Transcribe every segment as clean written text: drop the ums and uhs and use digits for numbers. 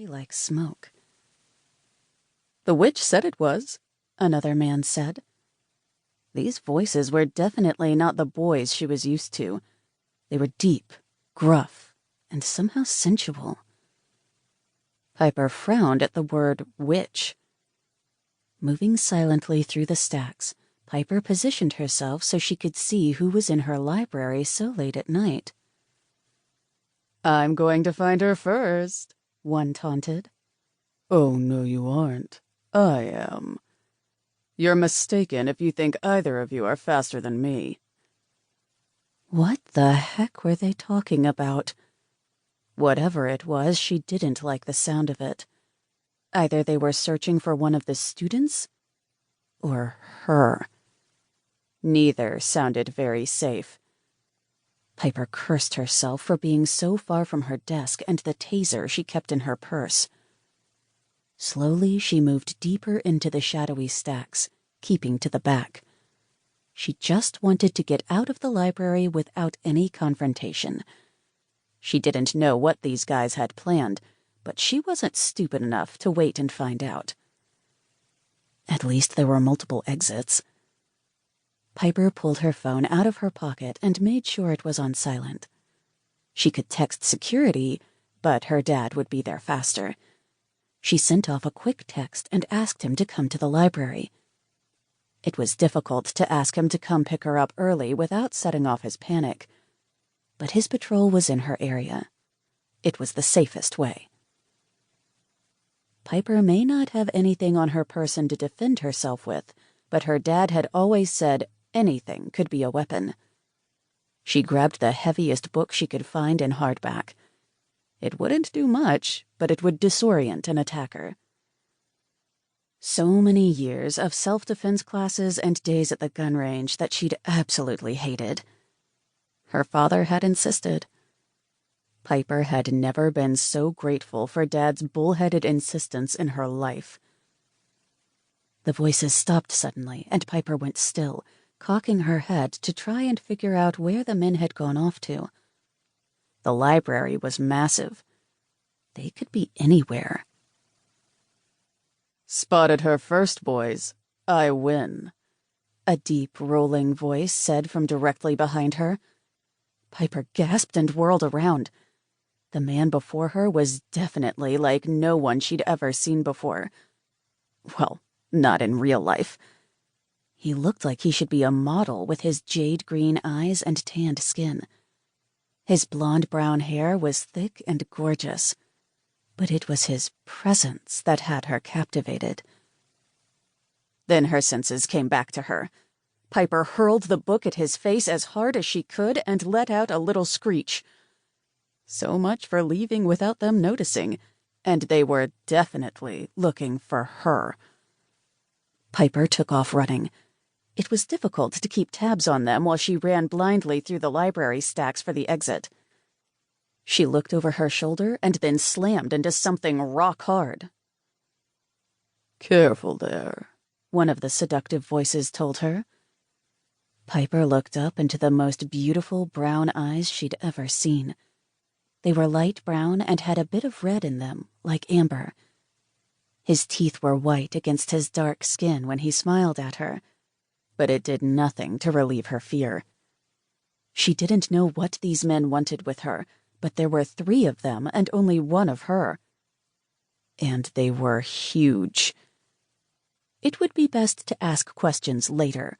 like smoke. "The witch said it was," another man said. These voices were definitely not the boys she was used to. They were deep, gruff, and somehow sensual. Piper frowned at the word witch. Moving silently through the stacks, Piper positioned herself so she could see who was in her library so late at night. "I'm going to find her first," one taunted. "Oh, no, you aren't. I am. You're mistaken if you think either of you are faster than me." What the heck were they talking about? Whatever it was, she didn't like the sound of it. Either they were searching for one of the students, or her. Neither sounded very safe. Piper cursed herself for being so far from her desk and the taser she kept in her purse. Slowly, she moved deeper into the shadowy stacks, keeping to the back. She just wanted to get out of the library without any confrontation. She didn't know what these guys had planned, but she wasn't stupid enough to wait and find out. At least there were multiple exits. Piper pulled her phone out of her pocket and made sure it was on silent. She could text security, but her dad would be there faster. She sent off a quick text and asked him to come to the library. It was difficult to ask him to come pick her up early without setting off his panic, but his patrol was in her area. It was the safest way. Piper may not have anything on her person to defend herself with, but her dad had always said anything could be a weapon. She grabbed the heaviest book she could find in hardback. It wouldn't do much, but it would disorient an attacker. So many years of self-defense classes and days at the gun range that she'd absolutely hated. Her father had insisted. Piper had never been so grateful for Dad's bullheaded insistence in her life. The voices stopped suddenly, and Piper went still, cocking her head to try and figure out where the men had gone off to. The library was massive. They could be anywhere. "Spotted her first, boys. I win," a deep, rolling voice said from directly behind her. Piper gasped and whirled around. The man before her was definitely like no one she'd ever seen before. Well, not in real life. He looked like he should be a model with his jade-green eyes and tanned skin. His blonde-brown hair was thick and gorgeous, but it was his presence that had her captivated. Then her senses came back to her. Piper hurled the book at his face as hard as she could and let out a little screech. So much for leaving without them noticing, and they were definitely looking for her. Piper took off running. It was difficult to keep tabs on them while she ran blindly through the library stacks for the exit. She looked over her shoulder and then slammed into something rock hard. "Careful there," one of the seductive voices told her. Piper looked up into the most beautiful brown eyes she'd ever seen. They were light brown and had a bit of red in them, like amber. His teeth were white against his dark skin when he smiled at her, but it did nothing to relieve her fear. She didn't know what these men wanted with her, but there were 3 of them and only 1 of her. And they were huge. It would be best to ask questions later,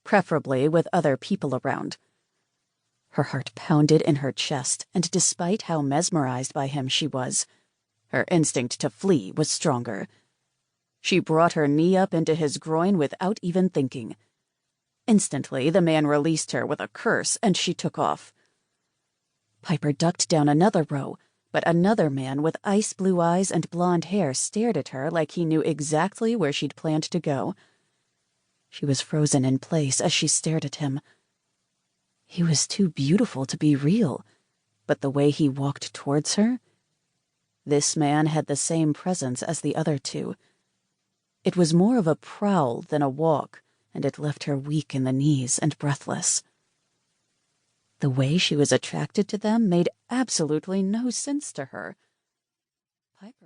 preferably with other people around. Her heart pounded in her chest, and despite how mesmerized by him she was, her instinct to flee was stronger. She brought her knee up into his groin without even thinking. Instantly, the man released her with a curse, and she took off. Piper ducked down another row, but another man with ice-blue eyes and blonde hair stared at her like he knew exactly where she'd planned to go. She was frozen in place as she stared at him. He was too beautiful to be real, but the way he walked towards her... This man had the same presence as the other 2. It was more of a prowl than a walk, and it left her weak in the knees and breathless. The way she was attracted to them made absolutely no sense to her. Piper